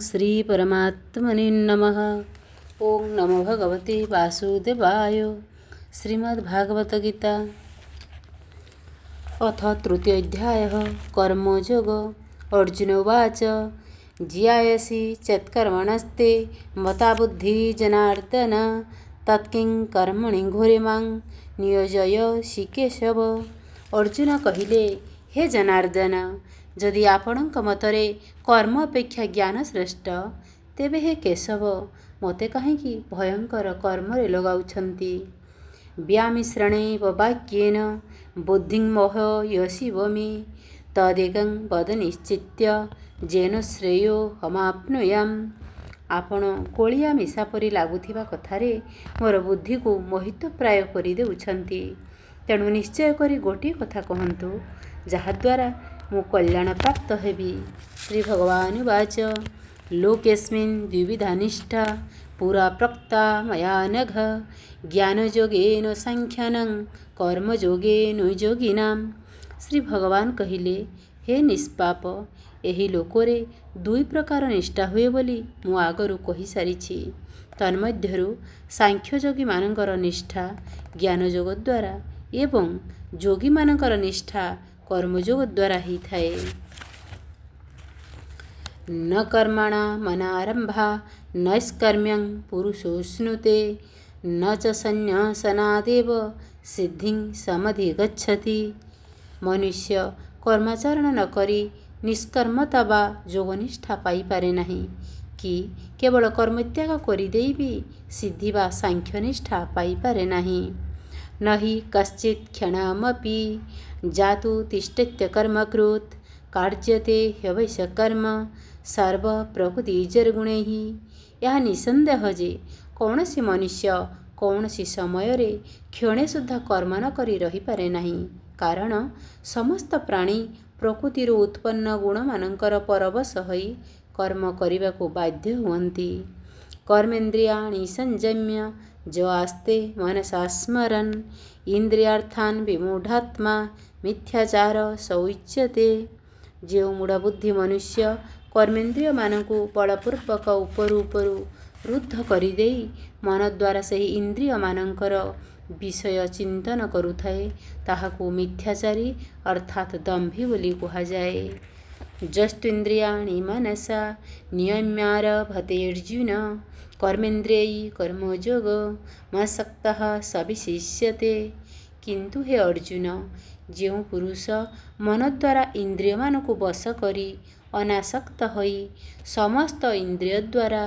श्री परमात्मने नमः। ओं नमो भगवते वासुदेवाय। श्रीमद्भागवत गीता अथ तृतीयोऽध्यायः कर्मयोग। अर्जुन उवाच जियायसि चेत्कर्मणस्ते मता बुद्धि जनार्दन तत्किं कर्मणि घोरे मां नियोजयसि केशव। अर्जुन कहिले, हे जनार्दन, जदि आपणଙ୍କ मतरे कर्म अपेक्षा ज्ञान श्रेष्ठ, तेबे हे केशव ମୋତେ କାହିଁକି ଭୟଙ୍କର କର୍ମରେ ଲଗାଉଛନ୍ତି। ବ୍ୟାମିଶ୍ରଣେବ ବାକ୍ୟେନ ବୁଦ୍ଧିଂ ମୋହୟସିବ ମେ ତଦେକଂ ବଦ ନିଶ୍ଚିତ୍ୟ ଯେନ ଶ୍ରେୟୋ ହମାପ୍ନୁୟାମ୍। ଆପଣ କୋଳିଆ ମିଶା ପରି ଲାଗୁଥିବା କଥାରେ ମୋର ବୁଦ୍ଧିକୁ ମୋହିତ ପ୍ରାୟ କରିଦେଉଛନ୍ତି। ତେଣୁ ନିଶ୍ଚୟ କରି ଗୋଟିଏ କଥା କହନ୍ତୁ, ଯାହାଦ୍ୱାରା ମୁଁ କଲ୍ୟାଣ ପ୍ରାପ୍ତ ହେବି। ଶ୍ରୀ ଭଗବାନ ଉବାଚ ଲୋକେସ୍ମିନ୍ ଦ୍ୱିବିଧା ନିଷ୍ଠା ପୁରା ପ୍ରୋକ୍ତା ମୟା ନଘ ଜ୍ଞାନଯୋଗେନ ସାଂଖ୍ୟାନଂ କର୍ମଯୋଗେନ ଯୋଗିନାମ୍। ଶ୍ରୀ ଭଗବାନ କହିଲେ, ହେ ନିଷ୍ପାପ, ଏହି ଲୋକରେ ଦୁଇ ପ୍ରକାର ନିଷ୍ଠା ହୁଏ ବୋଲି ମୁଁ ଆଗରୁ କହିସାରିଛି। ତନ୍ମଧ୍ୟରୁ ସାଂଖ୍ୟଯୋଗୀମାନଙ୍କର ନିଷ୍ଠା ଜ୍ଞାନଯୋଗ ଦ୍ୱାରା ଏବଂ ଯୋଗୀମାନଙ୍କର ନିଷ୍ଠା କର୍ମଯୋଗ ଦ୍ୱାରା ହେଇଥାଏ। ନ କର୍ମଣା ମନାରମ୍ଭା ନୈଷ୍କର୍ମ୍ୟଂ ପୁରୁଷୋऽଶ୍ନୁତେ ନ ଚ ସନ୍ନ୍ୟାସନାଦେବ ସିଦ୍ଧିଂ ସମଧିଗଚ୍ଛତି। ମନୁଷ୍ୟ କର୍ମାଚରଣ ନ କରି ନିଷ୍କର୍ମତା ବା ଯୋଗନିଷ୍ଠା ପାଇପାରେ ନାହିଁ, କି କେବଳ କର୍ମତ୍ୟାଗ କରିଦେଇ ବି ସିଦ୍ଧି ବା ସାଂଖ୍ୟନିଷ୍ଠା ପାଇପାରେ ନାହିଁ। ନ ହି କଶ୍ଚିତ୍ କ୍ଷଣମପି ଜାତୁ ତିଷ୍ଠତ୍ୟ କର୍ମକୃତ୍ କାର୍ଯ୍ୟତେ ହ୍ୟବଶ୍ୟ କର୍ମ ସର୍ବ ପ୍ରକୃତିଜୈର୍ଗୁଣୈଃ। ଏହା ନିଃସନ୍ଦେହ ଯେ କୌଣସି ମନୁଷ୍ୟ କୌଣସି ସମୟରେ କ୍ଷଣେ ସୁଦ୍ଧା କର୍ମ ନ କରି ରହିପାରେ ନାହିଁ, କାରଣ ସମସ୍ତ ପ୍ରାଣୀ ପ୍ରକୃତିରୁ ଉତ୍ପନ୍ନ ଗୁଣମାନଙ୍କର ପରବଶ ହୋଇ କର୍ମ କରିବାକୁ ବାଧ୍ୟ ହୁଅନ୍ତି। କର୍ମେନ୍ଦ୍ରିୟାଣି ସଂଯମ୍ୟ ଯ ଆସ୍ତେ ମନସା ସ୍ମରନ୍ ଇନ୍ଦ୍ରିୟାର୍ଥାନ୍ ବିମୂଢ଼ାତ୍ମା ମିଥ୍ୟାଚାର ସ ଉଚ୍ୟତେ। ଯେଉଁ ମୂଢ଼ବୁଦ୍ଧି ମନୁଷ୍ୟ କର୍ମେନ୍ଦ୍ରିୟମାନଙ୍କୁ ବଳପୂର୍ବକ ଉପରୁ ଉପରୁ ରୁଦ୍ଧ କରିଦେଇ ମନ ଦ୍ୱାରା ସେହି ଇନ୍ଦ୍ରିୟମାନଙ୍କର ବିଷୟ ଚିନ୍ତନ କରୁଥାଏ, ତାହାକୁ ମିଥ୍ୟାଚାରୀ ଅର୍ଥାତ୍ ଦମ୍ଭୀ ବୋଲି କୁହାଯାଏ। ଯସ୍ତ୍ୱିନ୍ଦ୍ରିୟାଣି ମନସା ନିୟମ୍ୟାରଭତେ ଅର୍ଜୁନ କର୍ମେନ୍ଦ୍ରିୟୈ କର୍ମଯୋଗ ମସକ୍ତଃ ସ ବିଶିଷ୍ୟତେ। କିନ୍ତୁ ହେ ଅର୍ଜୁନ, ଯେଉଁ ପୁରୁଷ ମନ ଦ୍ୱାରା ଇନ୍ଦ୍ରିୟମାନଙ୍କୁ ବଶ କରି ଅନାସକ୍ତ ହୋଇ ସମସ୍ତ ଇନ୍ଦ୍ରିୟ ଦ୍ୱାରା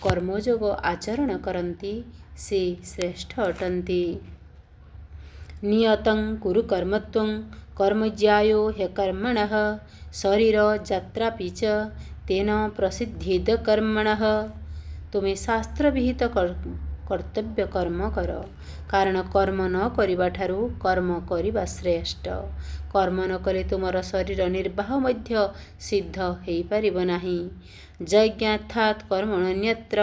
କର୍ମଯୋଗ ଆଚରଣ କରନ୍ତି, ସେ ଶ୍ରେଷ୍ଠ ଅଟନ୍ତି। ନିୟତଂ କୁରୁ କର୍ମତ୍ୱଂ କର୍ମଜ୍ୟାୟୋ ହ୍ୟକର୍ମଣଃ ଶରୀର ଯାତ୍ରାପି ଚ ତେନ ପ୍ରସିଦ୍ଧେଦ କର୍ମଣଃ। ତୁମେ ଶାସ୍ତ୍ରବିହିତ କର୍ତ୍ତବ୍ୟ କର୍ମ କର, କାରଣ କର୍ମ ନ କରିବା ଠାରୁ କର୍ମ କରିବା ଶ୍ରେଷ୍ଠ। କର୍ମ ନ କଲେ ତୁମର ଶରୀର ନିର୍ବାହ ମଧ୍ୟ ସିଦ୍ଧ ହେଇପାରିବ ନାହିଁ। ଯଜ୍ଞାର୍ଥାତ୍ କର୍ମଣ୍ୟନ୍ୟତ୍ର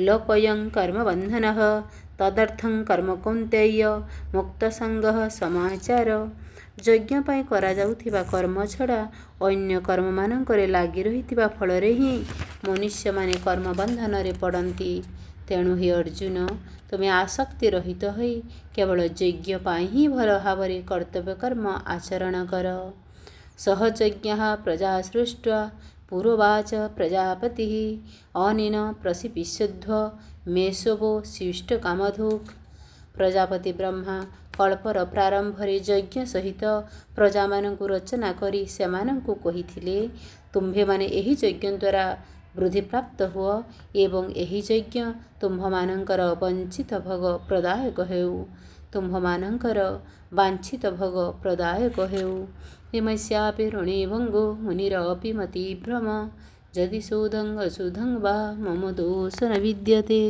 ଲୋକୋऽୟଂ କର୍ମବନ୍ଧନଃ ତଦର୍ଥଂ କର୍ମ କୌନ୍ତେୟ ମୁକ୍ତସଙ୍ଗଃ ସମାଚାର। ଯଜ୍ଞ ପାଇଁ କରାଯାଉଥିବା କର୍ମ ଛଡ଼ା ଅନ୍ୟ କର୍ମମାନଙ୍କରେ ଲାଗି ରହିଥିବା ଫଳରେ ହିଁ ମନୁଷ୍ୟମାନେ କର୍ମବନ୍ଧନରେ ପଡ଼ନ୍ତି। ତେଣୁ ହେ ଅର୍ଜୁନ, ତୁମେ ଆସକ୍ତି ରହିତ ହୋଇ କେବଳ ଯଜ୍ଞ ପାଇଁ ହିଁ ଭଲ ଭାବରେ କର୍ତ୍ତବ୍ୟ କର୍ମ ଆଚରଣ କର। ସହ ଯଜ୍ଞଃ ପ୍ରଜା ସୃଷ୍ଟ୍ୱା ପୁରୋବାଚ ପ୍ରଜାପତିଃ ଅନେନ ପ୍ରସିପିଷ୍ୟଧ୍ୱ ମେଷୋବୋ ଶିଷ୍ଟକାମଧୁକ୍। ପ୍ରଜାପତି ବ୍ରହ୍ମା କଳ୍ପର ପ୍ରାରମ୍ଭରେ ଯଜ୍ଞ ସହିତ ପ୍ରଜାମାନଙ୍କୁ ରଚନା କରି ସେମାନଙ୍କୁ କହିଥିଲେ, ତୁମ୍ଭେମାନେ ଏହି ଯଜ୍ଞ ଦ୍ୱାରା ବୃଦ୍ଧିପ୍ରାପ୍ତ ହୁଅ ଏବଂ ଏହି ଯଜ୍ଞ ତୁମ୍ଭମାନଙ୍କର ବଞ୍ଚିତ ଭୋଗ ପ୍ରଦାୟକ ହେଉ। ତୁମ୍ଭମାନଙ୍କର ବାଞ୍ଛିତ ଭୋଗ ପ୍ରଦାୟକ ହେଉ। ବିମର୍ଷ୍ୟାପି ଋଣେ ଭଙ୍ଗୋ ମୁନିରପି ମତିଭ୍ରମ ଯଦି ଶୋଧଂ ଅଶୋଧଂ ବା ମମ ଦୋଷ ନ ବିଦ୍ୟତେ।